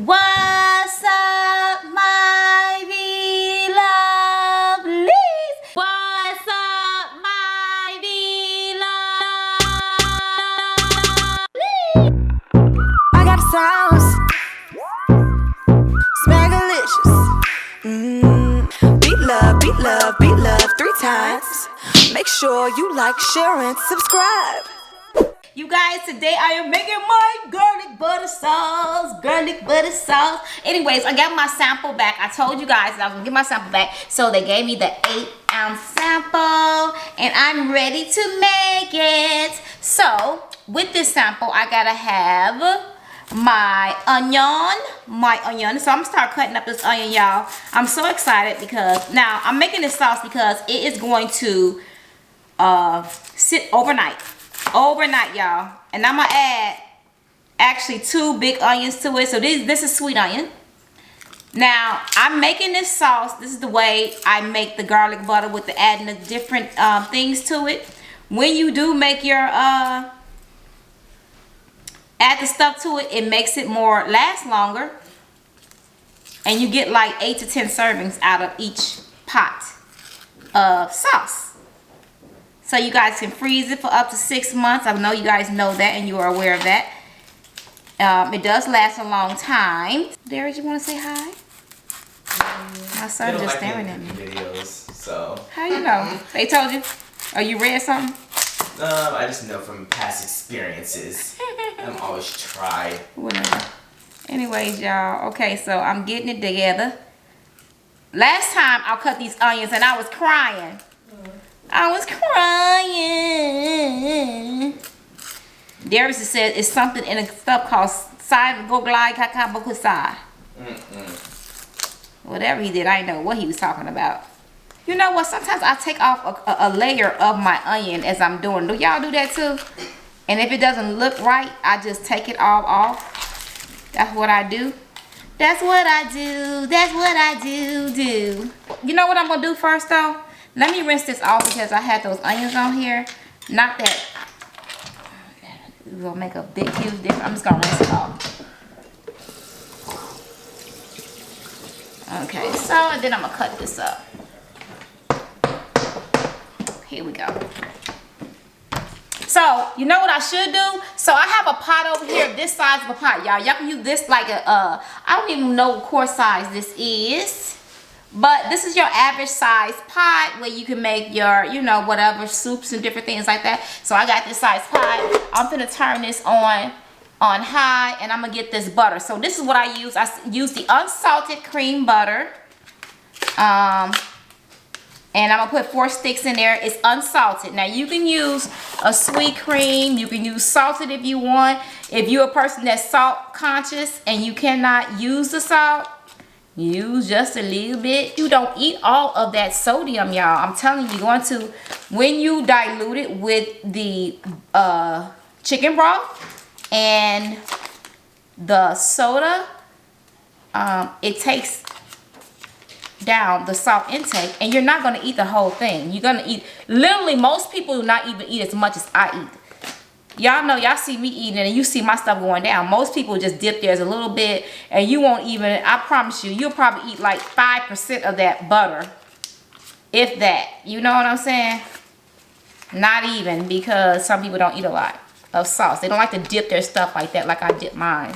What's up, my beloveds? What's up, my beloveds? I got the sauce. Smackalicious. Beat love, beat love, beat love 3 times. Make sure you like, share, and subscribe. You guys, today I am making my garlic butter sauce. Anyways, I got my sample back. I told you guys that I was gonna get my sample back. So they gave me the 8-ounce sample and I'm ready to make it. So with this sample, I gotta have my onion. So I'm gonna start cutting up this onion, y'all. I'm so excited because now I'm making this sauce because it is going to sit overnight, y'all. And I'm gonna add actually 2 big onions to it. So this is sweet onion. Now I'm making this sauce. This is the way I make the garlic butter with the adding the different things to it. When you do make your add the stuff to it, it makes it more last longer, and you get like 8 to 10 servings out of each pot of sauce. So you guys can freeze it for up to 6 months. I know you guys know that and you are aware of that. It does last a long time. Derek, you want to say hi? My son just staring at me. Videos, so. How you know? They told you? Or you read something? I just know from past experiences. I'm always tried. Whatever. Anyways, y'all. Okay, so I'm getting it together. Last time I cut these onions and I was crying. Darius said it's something in a stuff called whatever he did, I didn't know what he was talking about. You know what? Sometimes I take off a layer of my onion as I'm doing. Do y'all do that too? And if it doesn't look right, I just take it all off. That's what I do. That's what I do. You know what I'm gonna do first though? Let me rinse this off because I had those onions on here. Not that it will make a big, huge difference. I'm just gonna rinse it off. Okay, so and then I'm gonna cut this up. Here we go. So, you know what I should do? So I have a pot over here, this size of a pot, y'all. Y'all can use this like a, I don't even know what quart size this is. But this is your average size pot where you can make your, you know, whatever, soups and different things like that. So I got this size pot. I'm gonna turn this on high and I'm gonna get this butter. So this is what I use. I use the unsalted cream butter. And I'm gonna put 4 sticks in there. It's unsalted. Now you can use a sweet cream. You can use salted if you want. If you're a person that's salt conscious and you cannot use the salt, use just a little bit. You don't eat all of that sodium, y'all. I'm telling you, when you dilute it with the chicken broth and the soda, it takes down the salt intake, and you're not going to eat the whole thing. You're going to eat, literally most people do not even eat as much as I eat. Y'all know, y'all see me eating and you see my stuff going down. Most people just dip theirs a little bit and you won't even, I promise you, you'll probably eat like 5% of that butter. If that. You know what I'm saying? Not even, because some people don't eat a lot of sauce. They don't like to dip their stuff like that, like I dip mine.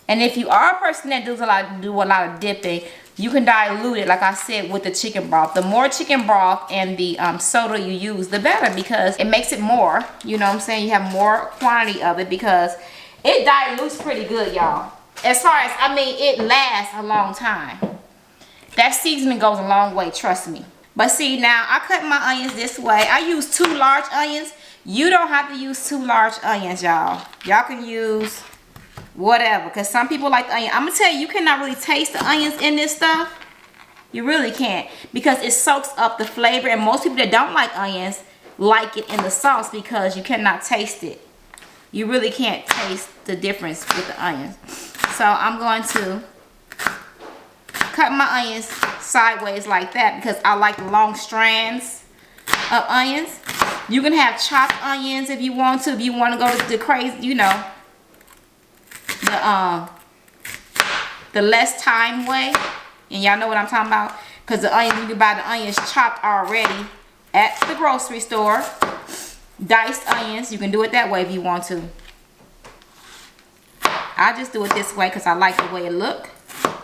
And if you are a person that do a lot of dipping, you can dilute it, like I said, with the chicken broth. The more chicken broth and the soda you use, the better, because it makes it more. You know what I'm saying? You have more quantity of it because it dilutes pretty good, y'all. As far as, I mean, it lasts a long time. That seasoning goes a long way, trust me. But see, now I cut my onions this way. I use 2 large onions. You don't have to use 2 large onions, y'all. Y'all can use whatever, because some people like the onion. I'm gonna tell you, you cannot really taste the onions in this stuff. You really can't, because it soaks up the flavor, and most people that don't like onions like it in the sauce because you cannot taste it. You really can't taste the difference with the onions. So I'm going to cut my onions sideways like that because I like long strands of onions. You can have chopped onions if you want to. If you want to go to the crazy, you know, the less time way. And y'all know what I'm talking about? Because the onion, you can buy the onions chopped already at the grocery store. Diced onions. You can do it that way if you want to. I just do it this way because I like the way it look.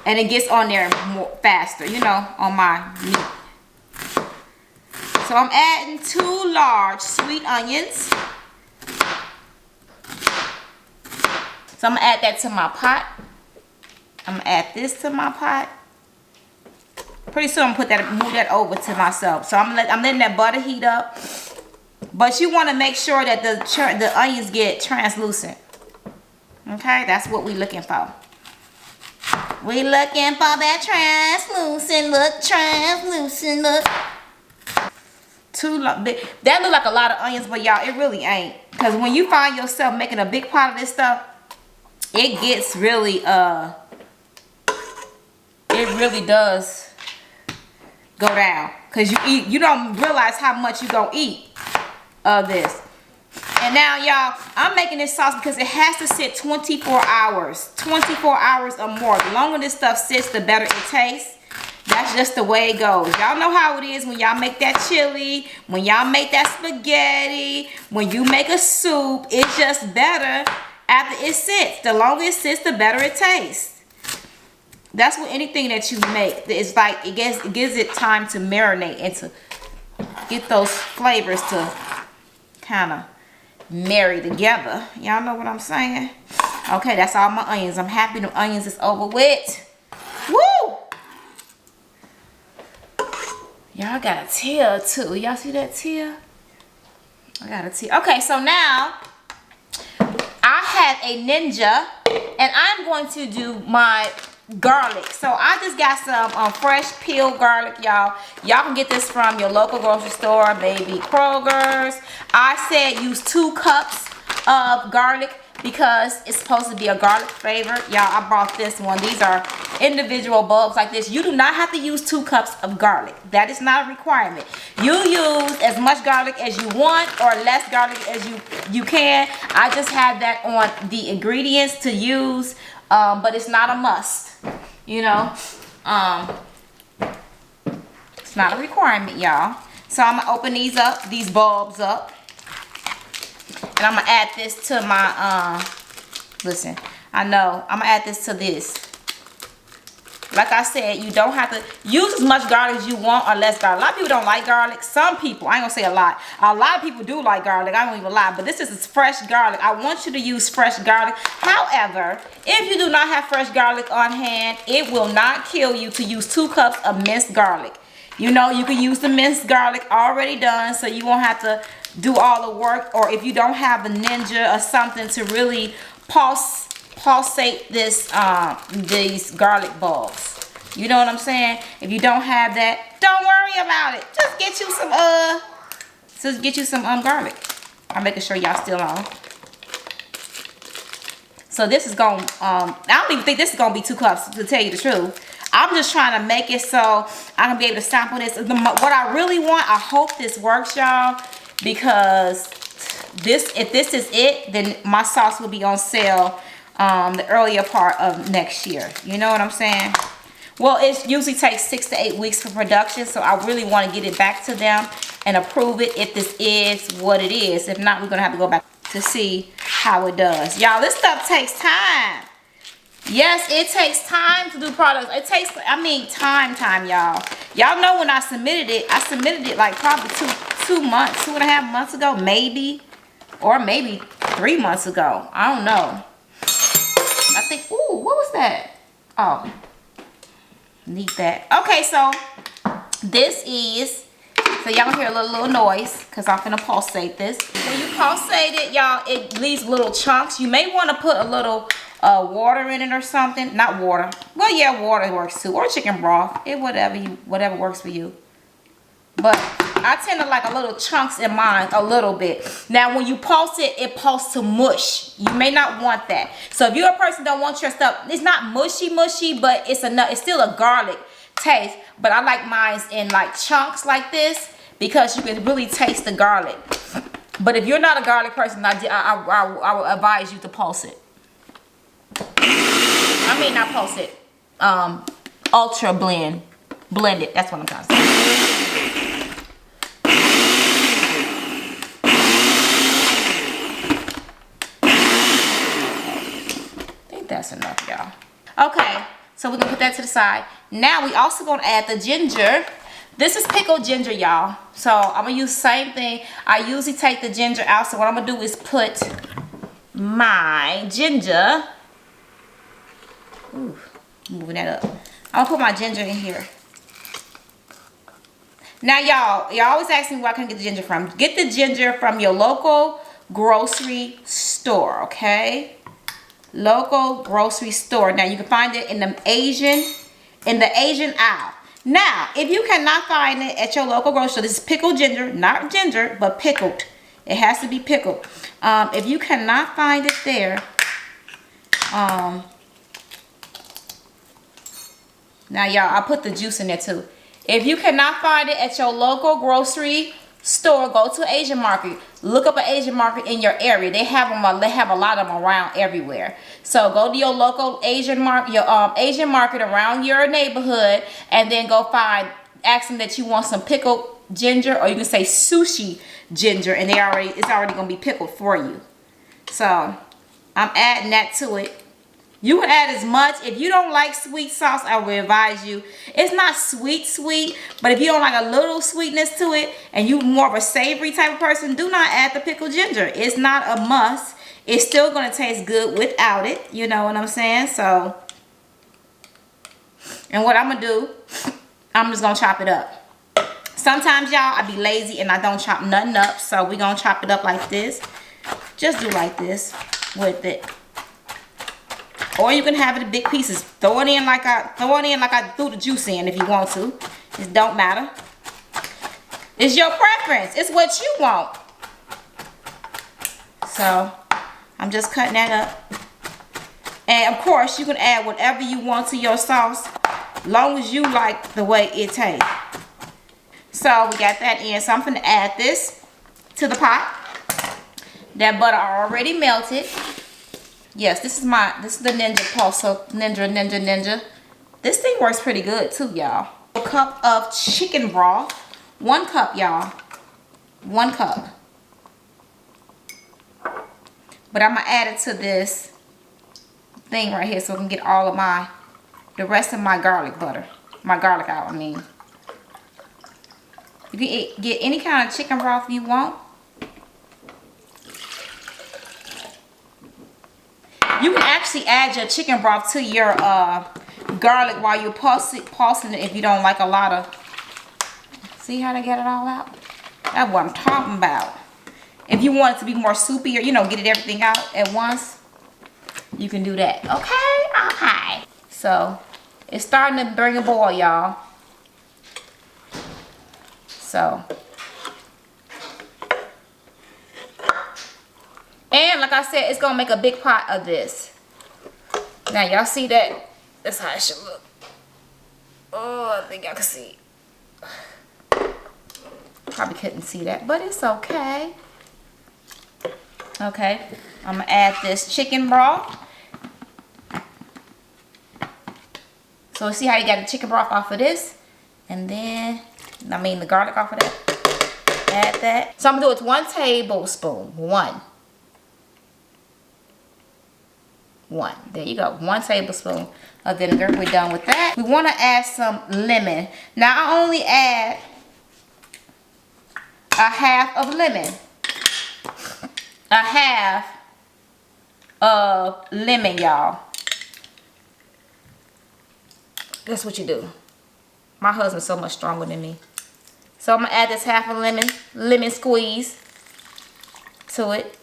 And it gets on there more faster, you know, on my meat. So I'm adding 2 large sweet onions. So I'm gonna add that to my pot. I'm gonna add this to my pot. Pretty soon I'm gonna move that over to myself. So I'm letting that butter heat up. But you want to make sure that the onions get translucent. Okay, that's what we're looking for. We looking for that translucent look, translucent look. That look like a lot of onions, but y'all, it really ain't. Because when you find yourself making a big pot of this stuff, it gets really, it really does go down. Because you don't realize how much you gonna eat of this. And now, y'all, I'm making this sauce because it has to sit 24 hours. 24 hours or more. The longer this stuff sits, the better it tastes. That's just the way it goes. Y'all know how it is when y'all make that chili, when y'all make that spaghetti, when you make a soup. It's just better after it sits. The longer it sits, the better it tastes. That's with anything that you make. It's like it gives it time to marinate and to get those flavors to kind of marry together. Y'all know what I'm saying? Okay, that's all my onions. I'm happy the onions is over with. Woo! Y'all got a tear too. Y'all see that tear? I got a tear. Okay, so now I have a Ninja and I'm going to do my garlic. So I just got some fresh peeled garlic, y'all. Y'all can get this from your local grocery store, maybe Kroger's. I said use 2 cups of garlic because it's supposed to be a garlic flavor. Y'all, I bought this one. These are individual bulbs like this. You do not have to use 2 cups of garlic. That is not a requirement. You use as much garlic as you want or less garlic as you can. I just have that on the ingredients to use, but it's not a must. You know, it's not a requirement, y'all. So I'm gonna open these bulbs up, and I'm gonna add this to my listen, I know I'm gonna add this to this. Like I said, you don't have to use as much garlic as you want or less garlic. A lot of people don't like garlic. Some people, I ain't gonna say a lot of people do like garlic. I don't even lie, but this is fresh garlic. I want you to use fresh garlic. However, if you do not have fresh garlic on hand, it will not kill you to use 2 cups of minced garlic. You know, you can use the minced garlic already done, so you won't have to do all the work. Or if you don't have a Ninja or something to really pulsate these garlic bulbs. You know what I'm saying? If you don't have that, don't worry about it. Just get you some garlic. I'm making sure y'all still on. So this is going I don't even think this is gonna be 2 cups, to tell you the truth. I'm just trying to make it so I can be able to sample this. What I really want, I hope this works, y'all, because if this is it, then my sauce will be on sale the earlier part of next year. You know what I'm saying? Well, it usually takes 6 to 8 weeks for production, so I really want to get it back to them and approve it if this is what it is. If not, we're going to have to go back to see how it does. Y'all, this stuff takes time. Yes, it takes time to do products. It takes, time, y'all. Y'all know when I submitted it like probably 2.5 months ago, maybe. Or maybe 3 months ago. I don't know. I think, ooh, what was that? Oh, need that. Okay, so this is, so y'all hear a little noise because I'm gonna pulsate this. When you pulsate it, y'all, it leaves little chunks. You may want to put a little water in it or something. Not water. Well, yeah, water works too, or chicken broth. Whatever works for you. But I tend to like a little chunks in mine, a little bit. Now, when you pulse it, it pulses to mush. You may not want that. So if you're a person that don't want your stuff, it's not mushy, but it's still a garlic taste. But I like mine in like chunks like this because you can really taste the garlic. But if you're not a garlic person, I would advise you to pulse it. I mean, not pulse it. ultra blended. That's what I'm trying to say. I think that's enough, y'all. Okay, so we're gonna put that to the side. Now we also gonna add the ginger. This is pickled ginger, y'all. So I'm gonna use the same thing. I usually take the ginger out. So what I'm gonna do is put my ginger. Ooh, moving that up. I'm gonna put my ginger in here. Now y'all always ask me where I can get the ginger from. Get the ginger from your local grocery store, okay? Local grocery store. Now you can find it in the Asian aisle. Now, if you cannot find it at your local grocery store, this is pickled ginger, not ginger, but pickled. It has to be pickled. If you cannot find it there, now y'all, I'll put the juice in there too. If you cannot find it at your local grocery store, go to an Asian market. Look up an Asian market in your area. They have them. They have a lot of them around everywhere. So go to your local Asian market, Asian market around your neighborhood, and then go ask them that you want some pickled ginger, or you can say sushi ginger, and it's already gonna be pickled for you. So I'm adding that to it. You can add as much. If you don't like sweet sauce, I would advise you. It's not sweet, but if you don't like a little sweetness to it, and you more of a savory type of person, do not add the pickled ginger. It's not a must. It's still gonna taste good without it. You know what I'm saying? So, and what I'm gonna do, I'm just gonna chop it up. Sometimes y'all, I be lazy and I don't chop nothing up. So we gonna chop it up like this. Just do like this with it. Or you can have it in big pieces. Throw it in like I threw the juice in if you want to. It don't matter. It's your preference. It's what you want. So I'm just cutting that up. And of course you can add whatever you want to your sauce, long as you like the way it tastes. So we got that in. So I'm gonna add this to the pot. That butter already melted. Yes, this is the Ninja Pulse, so Ninja. This thing works pretty good too, y'all. A cup of chicken broth. 1 cup, y'all. 1 cup. But I'm gonna add it to this thing right here so I can get all of the rest of my garlic butter. My garlic out, I mean. You can get any kind of chicken broth you want. You can actually add your chicken broth to your garlic while you're pulsing it if you don't like a lot of... See how they get it all out? That's what I'm talking about. If you want it to be more soupy, or, you know, get everything out at once, you can do that. Okay? So, it's starting to bring a boil, y'all. So... And like I said, it's gonna make a big pot of this. Now y'all see that? That's how it should look. Oh, I think y'all can see. Probably couldn't see that, but it's okay. Okay, I'm gonna add this chicken broth. So see how you got the chicken broth off of this? And then, the garlic off of that. Add that. So I'm gonna do it 1 tablespoon. 1. There you go. 1 tablespoon of vinegar. We're done with that. We want to add some lemon. Now I only add a half of lemon. A half of lemon, y'all. That's what you do. My husband's so much stronger than me. So I'm gonna add this half of lemon squeeze to it.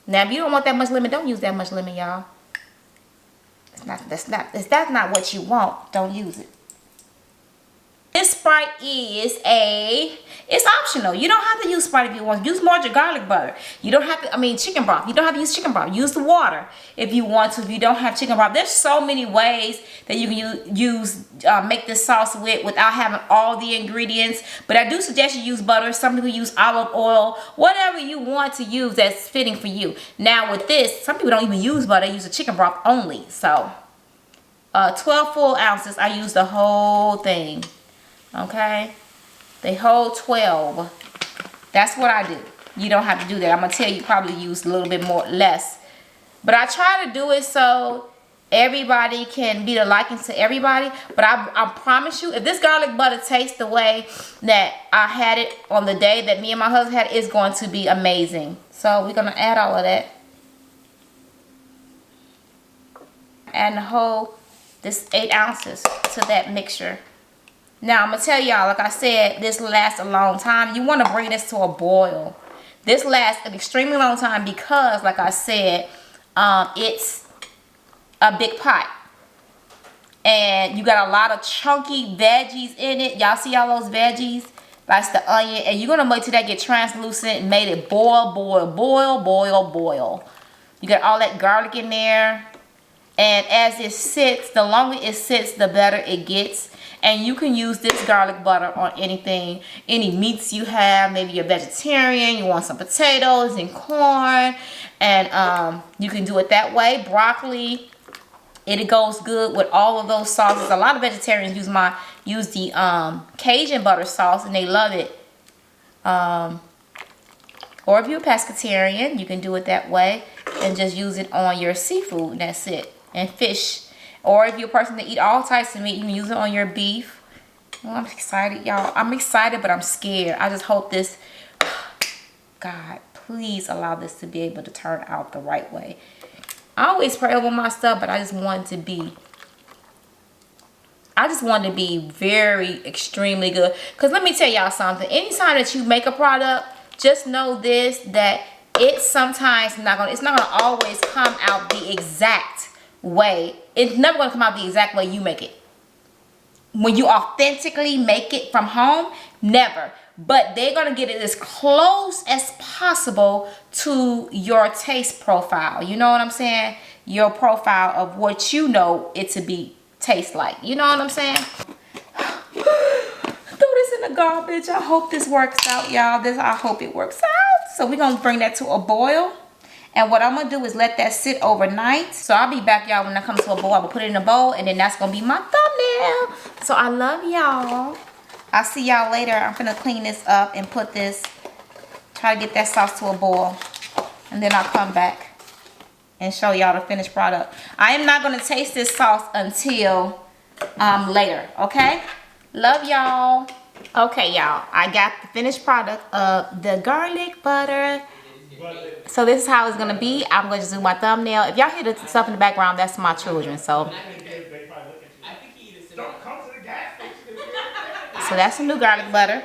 Now, if you don't want that much lemon, don't use that much lemon, y'all. If that's not what you want, don't use it. This Sprite it's optional. You don't have to use Sprite if you want. Use margarine garlic butter. You don't have to, chicken broth. You don't have to use chicken broth. Use the water if you want to. If you don't have chicken broth, there's so many ways that you can make this sauce without having all the ingredients. But I do suggest you use butter. Some people use olive oil. Whatever you want to use that's fitting for you. Now with this, some people don't even use butter. They use the chicken broth only. So 12 full ounces. I use the whole thing. Okay. The whole 12. That's what I do. You don't have to do that. I'm going to tell you probably use a little bit less. But I try to do it so everybody can be the liking to everybody. But I promise you, if this garlic butter tastes the way that I had it on the day that me and my husband had it, it's going to be amazing. So we're going to add all of that. Add this 8 ounces to that mixture. Now, I'm going to tell y'all, like I said, this lasts a long time. You want to bring this to a boil. This lasts an extremely long time because, like I said, it's a big pot. And you got a lot of chunky veggies in it. Y'all see all those veggies? That's the onion. And you're going to wait till that get translucent and made it boil, boil, boil, boil, boil. You got all that garlic in there. And as it sits, the longer it sits, the better it gets. And you can use this garlic butter on anything, any meats you have. Maybe you're vegetarian, you want some potatoes and corn. And you can do it that way. Broccoli, it goes good with all of those sauces. A lot of vegetarians use the Cajun butter sauce and they love it. Or if you're a pescatarian, you can do it that way and just use it on your seafood and that's it. And fish. Or if you're a person that eat all types of meat, you can use it on your beef. Oh, I'm excited, y'all. I'm excited, but I'm scared. I just hope this, God, please allow this to be able to turn out the right way. I always pray over my stuff, but I just want it to be very extremely good. Because let me tell y'all something. Anytime that you make a product, just know this, that it's sometimes it's not gonna always come out the exact way. It's never going to come out the exact way you make it. When you authentically make it from home, never. But they're going to get it as close as possible to your taste profile. You know what I'm saying? Your profile of what you know it to taste like. You know what I'm saying? Throw this in the garbage. I hope this works out, y'all. I hope it works out. So we're going to bring that to a boil. And what I'm going to do is let that sit overnight. So I'll be back, y'all, when that comes to a bowl. I'm going to put it in a bowl, and then that's going to be my thumbnail. So I love y'all. I'll see y'all later. I'm going to clean this up and try to get that sauce to a boil. And then I'll come back and show y'all the finished product. I am not going to taste this sauce until later, okay? Love y'all. Okay, y'all. I got the finished product of the garlic butter. So this is how it's gonna be. I'm going to do my thumbnail. If y'all hear the stuff in the background, that's my children. So that's some new garlic butter.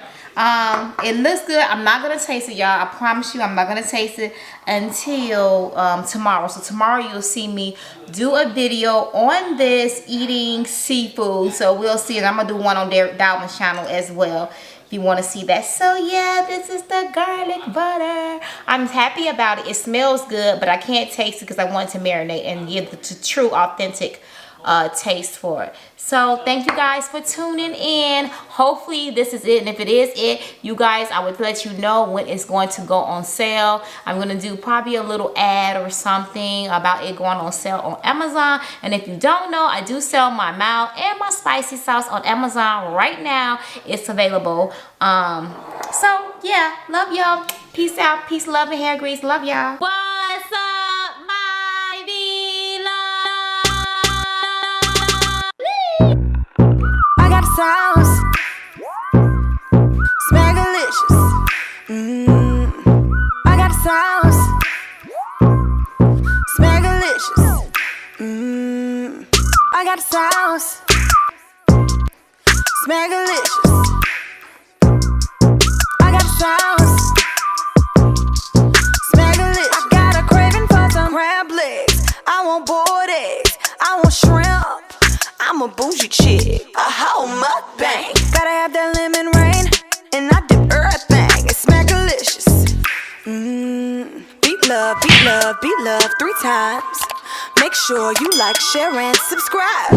It looks good. I'm not gonna taste it, y'all. I promise you, I'm not gonna taste it until tomorrow. So tomorrow you'll see me do a video on this eating seafood. So we'll see it. I'm gonna do one on Dalvin's channel as well. If you want to see that. So yeah, this is the garlic butter. I'm happy about it. It smells good, but I can't taste it because I want to marinate and give the true authentic taste for it. So thank you guys for tuning in. Hopefully this is it, and if it is it, you guys, I would let you know when it's going to go on sale. I'm going to do probably a little ad or something about it going on sale on Amazon. And if you don't know, I do sell my mild and my spicy sauce on Amazon right now. It's available. So yeah, love y'all. Peace out. Peace, love, and hair grease. Love y'all. What's up, my I got sauce, Smackalicious. I got sauce, Smackalicious. I got sauce, Smackalicious. I got sauce, Smackalicious. I got a craving for some crab legs. I want boiled eggs. I want shrimp. I'm a bougie chick, a whole mukbang. Gotta have that lemon rain, and I dip everything. It's smackalicious. Beat love, beat love, beat love 3 times. Make sure you like, share, and subscribe.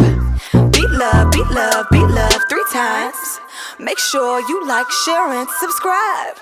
Beat love, beat love, beat love 3 times. Make sure you like, share, and subscribe.